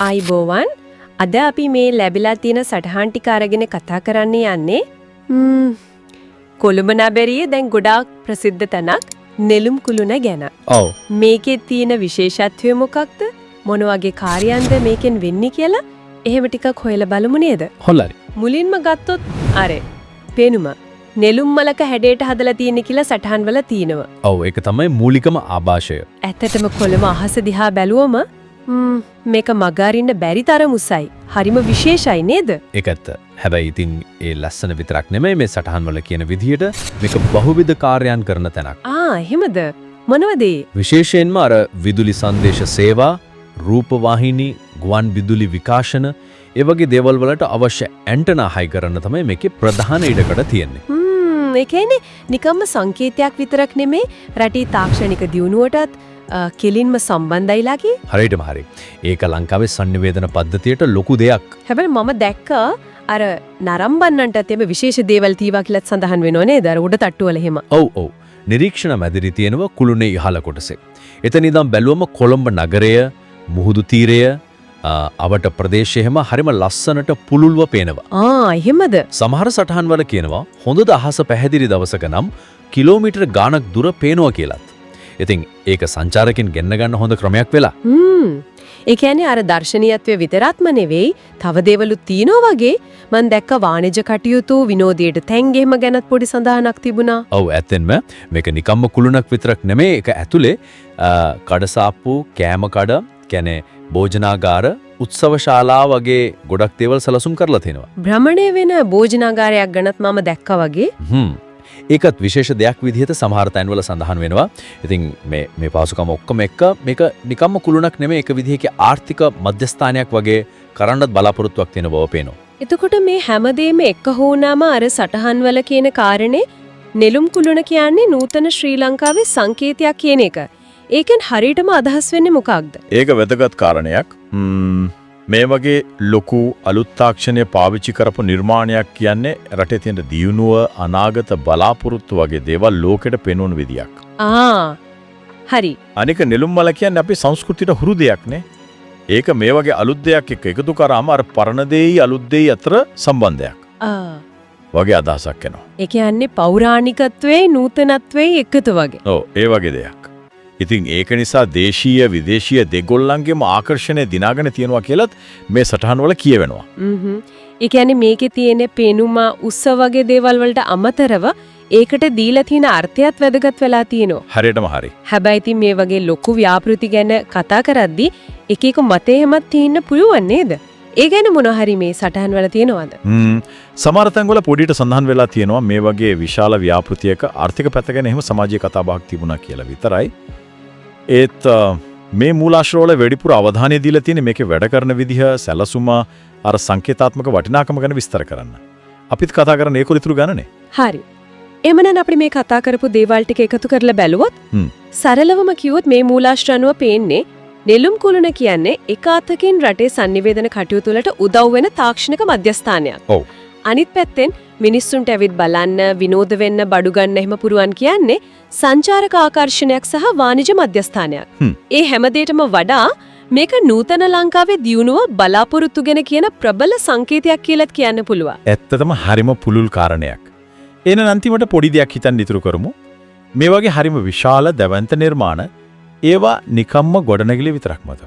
ආයිබෝවන් අද අපි මේ ලැබිලා තියෙන සටහන් ටික අරගෙන කතා කරන්න යන්නේ කොළඹ නගරයේ දැන් ගොඩාක් ප්‍රසිද්ධ තැනක් නෙළුම් කුළුණ ගැන. ඔව්. මේකේ තියෙන විශේෂත්වය මොකක්ද? මොන වගේ කාර්යයන්ද මේකෙන් වෙන්නේ කියලා එහෙම ටිකක් හොයලා බලමු නේද? හොඳයි. මුලින්ම ගත්තොත් අර පේනුම නෙළුම් මලක හැඩයට හදලා තියෙන කියලා සටහන් වල තියෙනවා. ඔව් ඒක තමයි මූලිකම ආభాෂය. ඇත්තටම කොළඹ අහස දිහා බැලුවම මේක මගහරින්න බැරි තරම් උසයි. හරිම විශේෂයි නේද? ඒක ඇත්ත. හැබැයි ඉතින් ඒ ලස්සන විතරක් නෙමෙයි මේ සටහන් වල කියන විදිහට මේක බහුවිධ කාර්යයන් කරන තැනක්. එහෙමද? මොනවද ඒ? විශේෂයෙන්ම අර විදුලි සංදේශ සේවා, රූපවාහිනී, ගුවන් විදුලි විකාශන, ඒ වගේ දේවල් වලට අවශ්‍ය ඇන්ටනා හයි කරන්න තමයි මේකේ ප්‍රධාන ඉඩකඩ තියෙන්නේ. ඒ කියන්නේ නිකම්ම සංකේතයක් විතරක් නෙමෙයි රටේ තාක්ෂණික දියුණුවටත් කෙලින්ම සම්බන්ධයිලා කි. හරියටම හරි. ඒක ලංකාවේ sannivedana පද්ධතියට ලොකු දෙයක්. හැබැයි මම දැක්ක අර නරම්බන්නන්ටත් එමෙ විශේෂ දේවල් තීවා කියලාත් සඳහන් වෙනව නේද? අර උඩ තට්ටුවල එහෙම. ඔව් ඔව්. නිරීක්ෂණ මැදිරි තියෙනවා කුළුණේ ඉහළ කොටසේ. එතන ඉඳන් බැලුවම කොළඹ නගරය, මුහුදු තීරය, අවට ප්‍රදේශය හැම හරිම ලස්සනට පුලුල්ව පේනවා. එහෙමද? සමහර සටහන් වල කියනවා හොඳද අහස පැහැදිලි දවසක නම් කිලෝමීටර් ගාණක් දුර පේනවා කියලාත්. ඉතින් ඒක සංචාරකයන් ගෙන්න ගන්න හොඳ ක්‍රමයක් වෙලා. ඒ කියන්නේ අර දර්ශනීයත්වය විතරක්ම නෙවෙයි තව දේවලුත් තියෙනවා වගේ මම දැක්ක වාණිජ කටයුතු විනෝදයට තැන්ගෙම ගැනත් පොඩි සඳහනක් තිබුණා. ඔව් ඇත්තෙන්ම මේක නිකම්ම කුළුණක් විතරක් නෙමෙයි ඒක ඇතුලේ කඩසාප්පු, කෑම කඩ, කියන්නේ භෝජනාගාර, උත්සව ශාලා වගේ ගොඩක් දේවල් සලසුම් කරලා තිනවා. භ්‍රමණය වෙන භෝජනාගාරයක් ගැනත් මම දැක්කා වගේ. ඒකත් විශේෂ දෙයක් විදිහට සමහර තැන්වල සඳහන් වෙනවා. ඉතින් මේ පාසුකම් ඔක්කොම එක්ක මේක නිකම්ම කුළුණක් නෙමෙයි ඒක විදිහේ ආර්ථික මධ්‍යස්ථානයක් වගේ කරන්නත් බලාපොරොත්තුවක් තියෙන බව පේනවා. එතකොට මේ හැමදේම එක හොුනාම අර සටහන් වල කියන කාරණේ නෙළුම් කුළුණ කියන්නේ නූතන ශ්‍රී ලංකාවේ සංකේතයක් කියන එක. ඒකෙන් හරියටම අදහස් වෙන්නේ මොකක්ද? ඒක වැදගත් කාරණයක්. මේ වගේ ලොකු අලුත් තාක්ෂණය පාවිච්චි කරපු නිර්මාණයක් කියන්නේ රටේ තියෙන දියුණුව, අනාගත බලාපොරොත්තු වගේ දේවල් ලෝකෙට පෙන්වන විදියක්. හරි. අනික නෙළුම් මල කියන්නේ අපේ සංස්කෘතියට හුරු දෙයක් නේ. ඒක මේ වගේ අලුත් දෙයක් එක්ක එකතු කරාම අර පරණ දෙයි අලුත් දෙයි අතර සම්බන්ධයක්. වගේ අදහසක් එනවා. ඒ කියන්නේ පෞරාණිකත්වයේ නූතනත්වයේ එකතු වගේ. ඔව් ඒ වගේ දෙයක්. ඉතින් ඒක නිසා දේශීය විදේශීය දෙගොල්ලන්ගේම ආකර්ෂණය දිනාගෙන තියෙනවා කියලත් මේ සටහන් වල කියවෙනවා. ඒ කියන්නේ මේකේ තියෙන පෙනුම උස්ස වගේ දේවල් වලට අමතරව ඒකට දීලා තියෙන අර්ථයත් වැදගත් වෙලා තියෙනවා. හරියටම හරි. හැබැයි ඉතින් මේ වගේ ලොකු ව්‍යාපෘති ගැන කතා කරද්දී එක එක මතයෙමත් තියෙන්න පුළුවන් නේද? ඒ ගැන මොන හරි මේ සටහන් වල තියෙනවද? සමහර තැන්වල පොඩියට සඳහන් වෙලා තියෙනවා මේ වගේ විශාල ව්‍යාපෘතියක ආර්ථික පැත්ත ගැන එහෙම සමාජීය කතාබහක් තිබුණා කියලා විතරයි. ඒත් මේ මූලාශ්‍රවල වැඩිපුර අවධානය දීලා තියෙන්නේ මේකේ වැඩ කරන විදිහ, සැලසුම, අර සංකේතාත්මක වටිනාකම ගැන විස්තර කරන්න. අපිත් කතා කරන්නේ ඒක උතුරු ගන්නනේ. හරි. එමනම් අපි මේ කතා කරපු දේවල් ටික එකතු කරලා බැලුවොත් සරලවම කිව්වොත් මේ මූලාශ්‍ර අනුව පේන්නේ නෙළුම් කුළුණ කියන්නේ එක අතකින් රටේ sannivedana කටයුතු වලට උදව් වෙන තාක්ෂණික මධ්‍යස්ථානයක්. ඔව්. අනිත් පැත්තෙන් මිනිස්සුන්ට ඇවිත් බලන්න, විනෝද වෙන්න, බඩු ගන්න එහෙම පුරුවන් කියන්නේ සංචාරක ආකර්ෂණයක් සහ වාණිජ මධ්‍යස්ථානයක්. ඒ හැමදේටම වඩා මේක නූතන ලංකාවේ දියුණුව බලාපොරොත්තුගෙන කියන ප්‍රබල සංකේතයක් කියලාත් කියන්න පුළුවන්. ඇත්තටම හරිම පුළුල් කාරණයක්. එන අන්තිමට පොඩි දෙයක් හිතන්න ඉතුරු කරමු. මේ වගේ හරිම විශාල දැවැන්ත නිර්මාණ ඒවා නිකම්ම ගොඩනැගිලි විතරක්මද?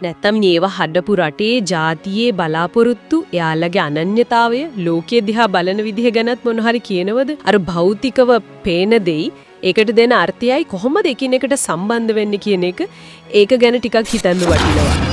නැත්තම් ඒවා හදපු රටේ ජාතියේ බලාපොරොත්තු, එයාලගේ අනන්‍යතාවය, ලෝකයේ දිහා බලන විදිහ ගැනත් මොන හරි කියනවද? අර භෞතිකව පේන දෙයි ඒකට දෙන අර්ථයයි කොහොමද එකිනෙකට සම්බන්ධ වෙන්නේ කියන එක ඒක ගැන ටිකක් හිතන්න වටිනවා.